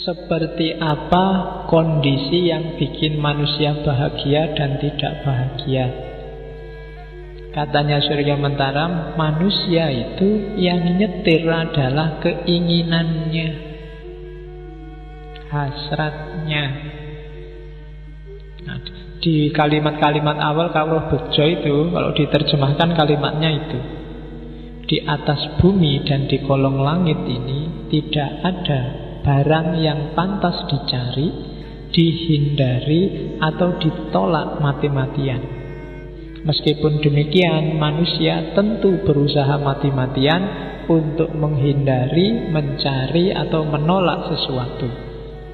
Seperti apa kondisi yang bikin manusia bahagia dan tidak bahagia? Katanya Surya Mentaram, manusia itu yang nyetir adalah keinginannya, hasratnya. Nah, di kalimat-kalimat awal Kawruh Bejo itu, kalau diterjemahkan kalimatnya itu, di atas bumi dan di kolong langit ini tidak ada barang yang pantas dicari, dihindari, atau ditolak mati-matian. Meskipun demikian, manusia tentu berusaha mati-matian untuk menghindari, mencari, atau menolak sesuatu,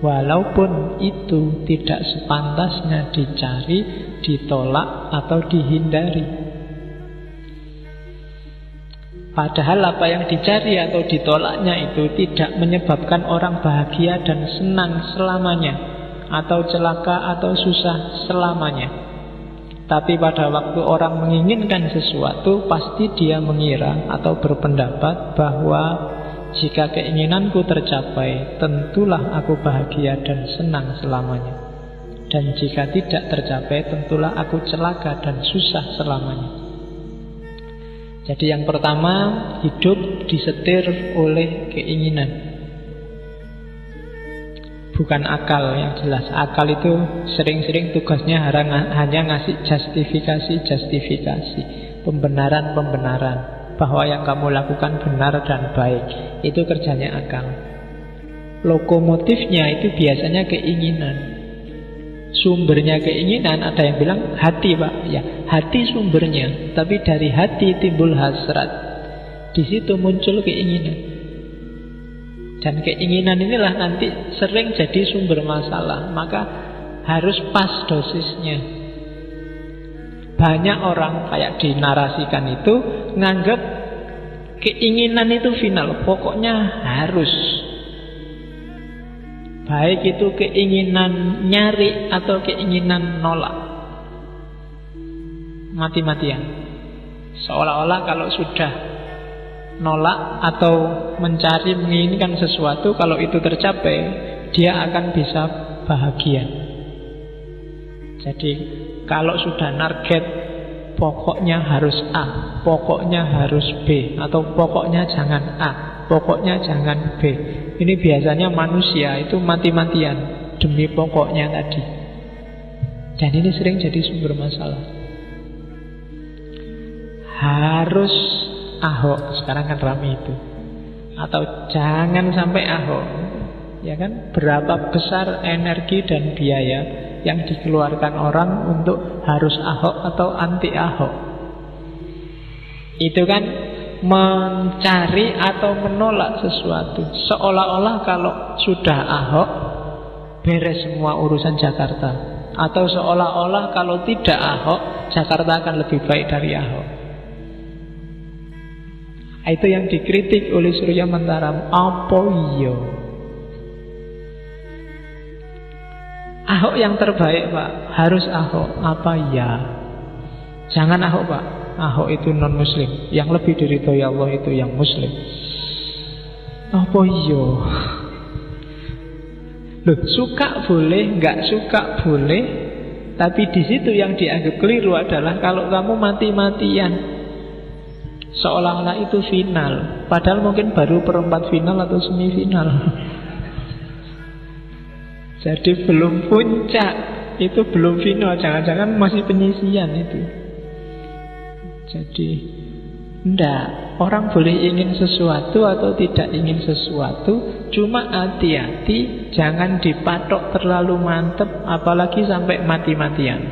walaupun itu tidak sepantasnya dicari, ditolak, atau dihindari. Padahal apa yang dicari atau ditolaknya itu tidak menyebabkan orang bahagia dan senang selamanya, atau celaka atau susah selamanya. Tapi pada waktu orang menginginkan sesuatu, pasti dia mengira atau berpendapat bahwa jika keinginanku tercapai, tentulah aku bahagia dan senang selamanya. Dan jika tidak tercapai, tentulah aku celaka dan susah selamanya. Jadi yang pertama, hidup disetir oleh keinginan, bukan akal yang jelas. Akal itu sering-sering tugasnya hanya ngasih justifikasi, pembenaran bahwa yang kamu lakukan benar dan baik. Itu kerjanya akal. Lokomotifnya itu biasanya keinginan. Sumbernya keinginan, ada yang bilang hati, Pak. Ya, hati sumbernya, tapi dari hati timbul hasrat. Di situ muncul keinginan. Dan keinginan inilah nanti sering jadi sumber masalah. Maka harus pas dosisnya. Banyak orang kayak dinarasikan itu nganggap keinginan itu final, pokoknya harus. Baik itu keinginan nyari atau keinginan nolak, mati-matian. Seolah-olah kalau sudah nolak atau mencari, menginginkan sesuatu, kalau itu tercapai, dia akan bisa bahagia. Jadi kalau sudah target, pokoknya harus A, pokoknya harus B, atau pokoknya jangan A, pokoknya jangan B. Ini biasanya manusia itu mati-matian demi pokoknya tadi. Dan ini sering jadi sumber masalah. Harus Ahok, sekarang kan ramai itu. Atau jangan sampai Ahok. Ya kan? Berapa besar energi dan biaya yang dikeluarkan orang untuk harus Ahok atau anti Ahok. Itu kan mencari atau menolak sesuatu. Seolah-olah kalau sudah Ahok, beres semua urusan Jakarta. Atau seolah-olah kalau tidak Ahok, Jakarta akan lebih baik dari Ahok. Itu yang dikritik oleh Surya Mentaram. Apa iya? Ahok yang terbaik, Pak. Harus Ahok. Apa ya? Jangan Ahok, Pak. Ahok itu non-muslim. Yang lebih diridhoi Allah itu yang muslim. Apa iya? Loh, suka boleh, nggak suka boleh. Tapi di situ yang dianggap keliru adalah kalau kamu mati-matian, seolah-olah itu final. Padahal mungkin baru perempat final atau semifinal. Jadi belum puncak. Itu belum final. Jangan-jangan masih penyisian itu. Jadi enggak, orang boleh ingin sesuatu atau tidak ingin sesuatu. Cuma hati-hati, jangan dipatok terlalu mantep, apalagi sampai mati-matian.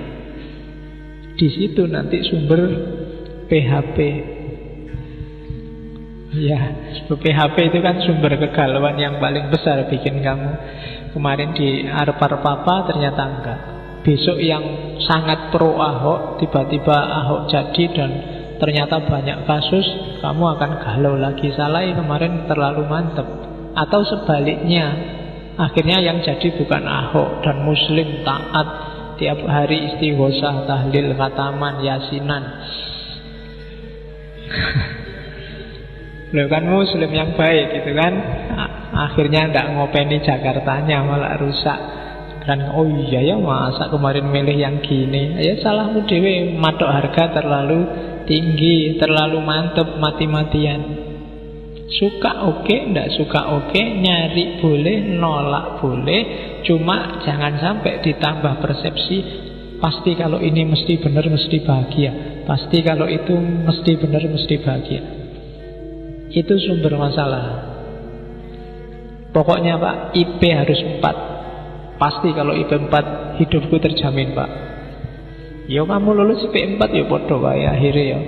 Di situ nanti sumber PHP. Ya, PHP itu kan sumber kegalauan yang paling besar bikin kamu. Kemarin di Arpar Papa ternyata enggak. Besok yang sangat pro Ahok, tiba-tiba Ahok jadi dan ternyata banyak kasus, kamu akan galau lagi. Salah kemarin terlalu mantep. Atau sebaliknya, akhirnya yang jadi bukan Ahok dan muslim taat, tiap hari istighosah, tahlil, khataman, yasinan. Loh kan muslim yang baik gitu kan. Akhirnya ndak ngopeni Jakartanya, malah rusak. Dan oh iya ya, masa kemarin milih yang gini. Ya salahmu dewe, matok harga terlalu tinggi, terlalu mantep, mati-matian. Suka oke, ndak suka oke, nyari boleh, nolak boleh. Cuma jangan sampai ditambah persepsi pasti kalau ini mesti benar, mesti bahagia. Pasti kalau itu mesti benar, mesti bahagia. Itu sumber masalah. Pokoknya Pak, IP harus 4. Pasti kalau IP 4 hidupku terjamin Pak. Ya kamu lulus IP 4 ya bodoh Pak ya, akhirnya ya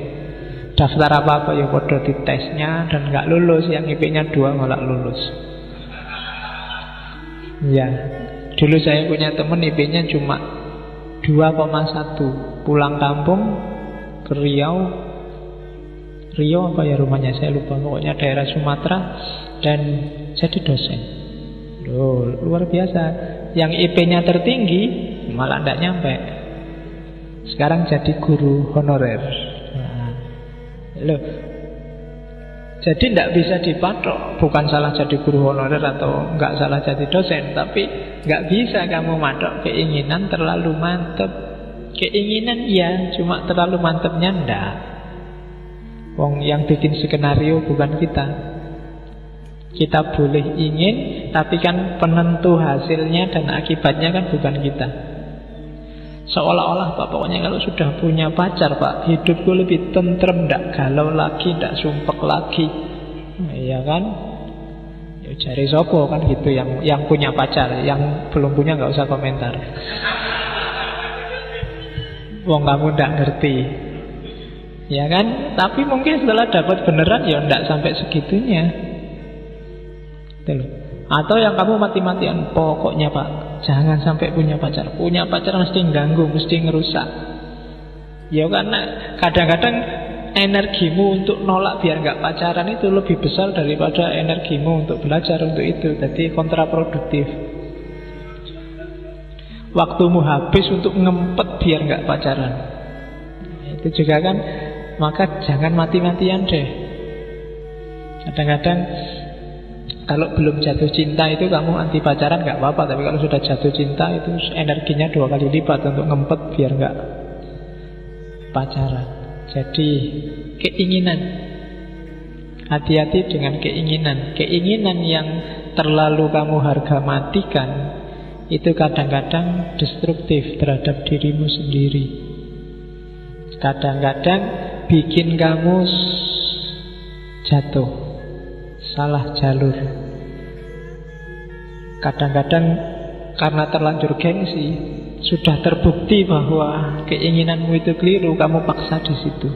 daftar apa-apa ya bodoh di tesnya dan gak lulus. Yang IP-nya 2 malah lulus. Ya, dulu saya punya teman IP-nya cuma 2,1. Pulang kampung ke Riau apa ya rumahnya, saya lupa, pokoknya daerah Sumatera, dan jadi dosen. Loh, luar biasa. Yang IP-nya tertinggi malah tidak nyampe. Sekarang jadi guru honorer. Nah, loh. Jadi tidak bisa dipatok. Bukan salah jadi guru honorer atau nggak salah jadi dosen, tapi nggak bisa kamu matok keinginan terlalu mantep. Keinginan iya, cuma terlalu mantepnya ndak. Wong yang bikin skenario bukan kita. Kita boleh ingin, tapi kan penentu hasilnya dan akibatnya kan bukan kita. Seolah-olah Pak, pokoknya kalau sudah punya pacar Pak, hidupku lebih tentrem, ndak galau lagi, ndak sumpek lagi. Iya kan? Ya cari sopo kan gitu, yang punya pacar. Yang belum punya nggak usah komentar. Wong kamu ndak ngerti. Ya kan? Tapi mungkin setelah dapat beneran ya ndak sampai segitunya. Atau yang kamu mati-matian, pokoknya Pak, jangan sampai punya pacar. Punya pacar mesti ganggu, mesti ngerusak. Ya karena kadang-kadang energimu untuk nolak biar nggak pacaran itu lebih besar daripada energimu untuk belajar untuk itu. Jadi kontraproduktif. Waktumu habis untuk ngempet biar nggak pacaran. Itu juga kan. Maka jangan mati-matian deh. Kadang-kadang kalau belum jatuh cinta itu kamu anti pacaran gak apa-apa. Tapi kalau sudah jatuh cinta itu energinya 2 kali lipat untuk ngempet biar gak pacaran. Jadi keinginan, hati-hati dengan keinginan. Keinginan yang terlalu kamu harga matikan itu kadang-kadang destruktif terhadap dirimu sendiri. Kadang-kadang bikin kamu jatuh, salah jalur. Kadang-kadang karena terlanjur gengsi, sudah terbukti bahwa keinginanmu itu keliru, kamu paksa di situ.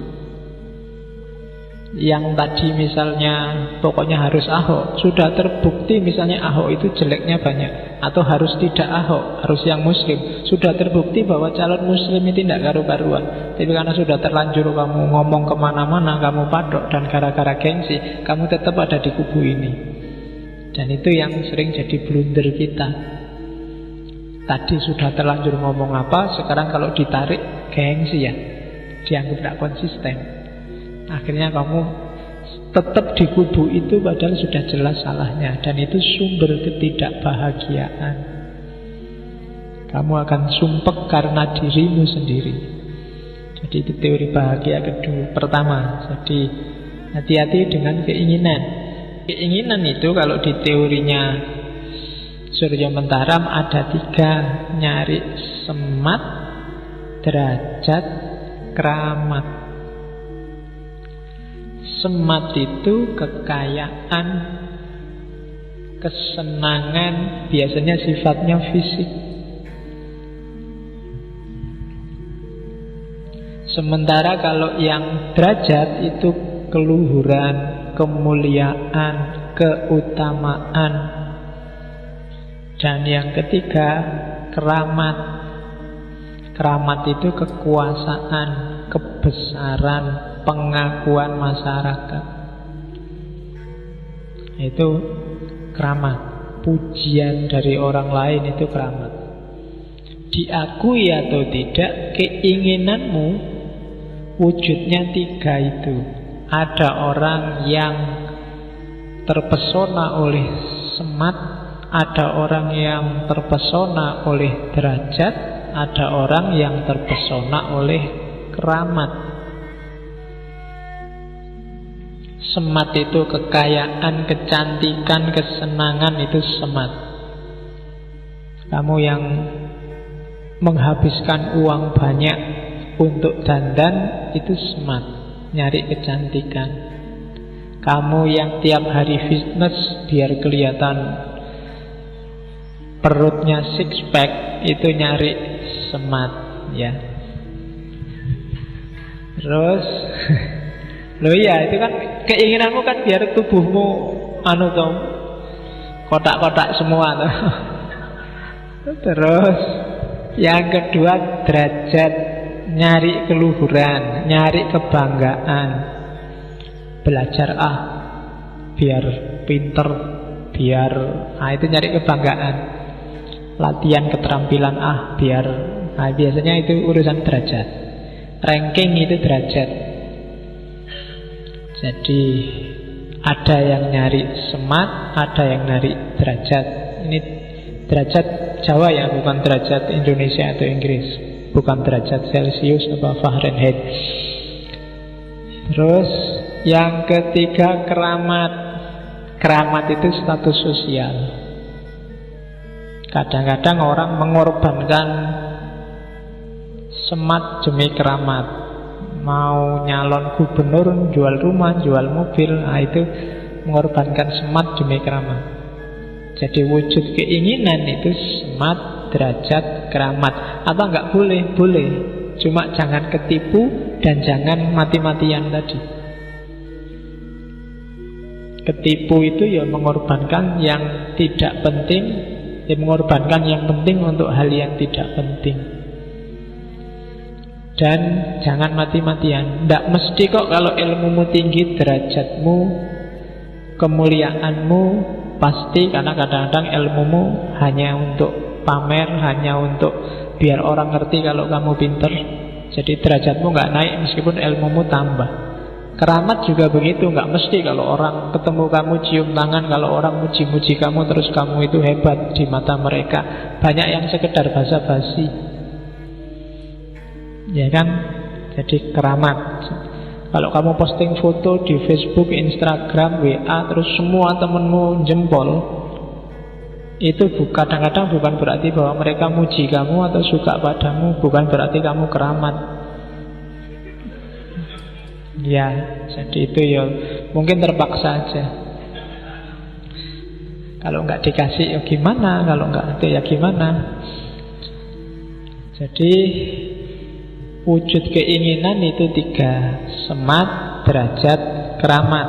Yang tadi misalnya pokoknya harus Ahok, sudah terbukti misalnya Ahok itu jeleknya banyak, atau harus tidak Ahok, harus yang muslim. Sudah terbukti bahwa calon muslim itu tidak karu-karuan. Tapi karena sudah terlanjur kamu ngomong kemana-mana, kamu patok, dan gara-gara gengsi kamu tetap ada di kubu ini. Dan itu yang sering jadi blunder kita. Tadi sudah terlanjur ngomong apa, sekarang kalau ditarik gengsi ya, dianggap tidak konsisten. Akhirnya kamu tetap di kubu itu padahal sudah jelas salahnya. Dan itu sumber ketidakbahagiaan. Kamu akan sumpek karena dirimu sendiri. Jadi itu teori bahagia kedua. Pertama, jadi hati-hati dengan keinginan. Keinginan itu kalau di teorinya Surya Mentaram ada 3: nyari semat, derajat, keramat. Semat itu kekayaan, kesenangan, biasanya sifatnya fisik. Sementara kalau yang derajat itu keluhuran, kemuliaan, keutamaan. Dan yang ketiga, keramat. Keramat itu kekuasaan, kebesaran, pengakuan masyarakat. Itu keramat. Pujian dari orang lain itu keramat. Diakui atau tidak, keinginanmu wujudnya 3 itu. Ada orang yang terpesona oleh semat, ada orang yang terpesona oleh derajat, ada orang yang terpesona oleh keramat. Semat itu kekayaan, kecantikan, kesenangan, itu semat. Kamu yang menghabiskan uang banyak untuk dandan, itu semat, nyari kecantikan. Kamu yang tiap hari fitness biar kelihatan perutnya six pack, itu nyari semat, ya. Terus loh iya, itu kan keinginanmu kan biar tubuhmu kotak-kotak semua tuh. Terus yang kedua derajat, nyari keluhuran, nyari kebanggaan. Belajar biar pinter, biar itu nyari kebanggaan. Latihan keterampilan biar biasanya itu urusan derajat. Ranking itu derajat. Jadi ada yang nyari semat, ada yang nyari derajat. Ini derajat Jawa ya, bukan derajat Indonesia atau Inggris, bukan derajat Celsius atau Fahrenheit. Terus yang ketiga keramat. Keramat itu status sosial. Kadang-kadang orang mengorbankan semat demi keramat. Mau nyalon gubernur, jual rumah, jual mobil, itu mengorbankan semat demi keramat. Jadi wujud keinginan itu semat, derajat, keramat. Apa enggak boleh? Boleh. Cuma jangan ketipu dan jangan mati-matian tadi. Ketipu itu ya mengorbankan yang tidak penting, ya mengorbankan yang penting untuk hal yang tidak penting. Dan jangan mati-matian. Tidak mesti kok kalau ilmumu tinggi, derajatmu, kemuliaanmu pasti, karena kadang-kadang ilmumu hanya untuk pamer, hanya untuk biar orang ngerti kalau kamu pinter. Jadi derajatmu nggak naik meskipun ilmumu tambah. Keramat juga begitu, nggak mesti kalau orang ketemu kamu cium tangan, kalau orang muji-muji kamu terus kamu itu hebat di mata mereka. Banyak yang sekedar basa-basi, ya kan? Jadi keramat. Kalau kamu posting foto di Facebook, Instagram, WA, terus semua temenmu jempol, itu kadang-kadang bukan berarti bahwa mereka muji kamu atau suka padamu, bukan berarti kamu keramat. Ya, jadi itu ya mungkin terpaksa aja. Kalau nggak dikasih ya gimana, kalau nggak ada ya gimana. Jadi wujud keinginan itu tiga: semat, derajat, keramat.